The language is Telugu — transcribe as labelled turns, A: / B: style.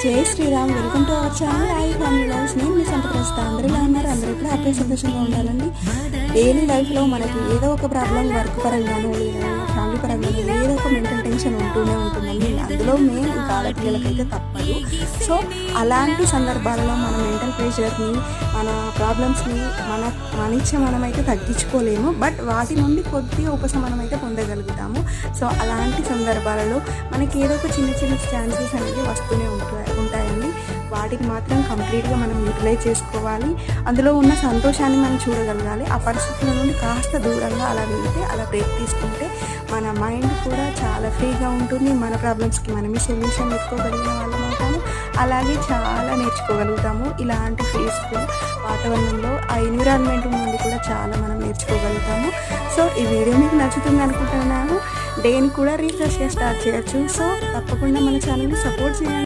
A: జై Shriram. Welcome to our channel I family loves. నేను మీ సంత ప్రస్తుతం అందరూ ఇలా ఉన్నారు. అందరూ కూడా హ్యాపీ సంతోషంగా ఉండాలండి. డైలీ లైఫ్లో మనకి ఏదో ఒక ప్రాబ్లం, వర్క్ పరంగానూ లేదా ఫ్యామిలీ పరంగానూ ఏదో ఒక మెంటల్ టెన్షన్ ఉంటూనే ఉంటుందండి. అందులో మెయిన్ ఇంకా ఆడపిల్లలకైతే తప్పదు. సో అలాంటి సందర్భాలలో మన మెంటల్ ప్రెషర్ని, మన ప్రాబ్లమ్స్ని మనమైతే తగ్గించుకోలేము. బట్ వాటి నుండి కొద్దిగా ఉపశమనం అయితే పొందగలుగుతాము. సో అలాంటి సందర్భాలలో మనకి ఏదో ఒక చిన్న చిన్న ఛాన్సెస్ అనేది వస్తూనే ఉంటాయండి. వాటిని మాత్రం కంప్లీట్గా మనం యూటిలైజ్ చేసుకోవాలి. అందులో ఉన్న సంతోషాన్ని మనం చూడగలగాలి. ఆ పరిస్థితుల నుండి కాస్త దూరంగా అలా వెళ్తే, అలా బ్రేక్ తీసుకుంటే మన మైండ్ కూడా చాలా ఫ్రీగా ఉంటుంది. మన ప్రాబ్లమ్స్కి మనమే సొల్యూషన్ పెట్టుకోగలిగిన వాళ్ళం అవుతాము. అలాగే చాలా నేర్చుకోగలుగుతాము. ఇలాంటి పీస్ఫుల్ వాతావరణంలో ఆ ఎన్విరాన్మెంట్ నుండి కూడా చాలా మనం నేర్చుకోగలుగుతాము. సో ఈ వీడియో మీకు నచ్చుతుంది అనుకుంటున్నాను. డేని కూడా రీఫ్రెష్గా స్టార్ట్ చేయొచ్చు. సో తప్పకుండా మన ఛానల్ని సపోర్ట్ చేయండి.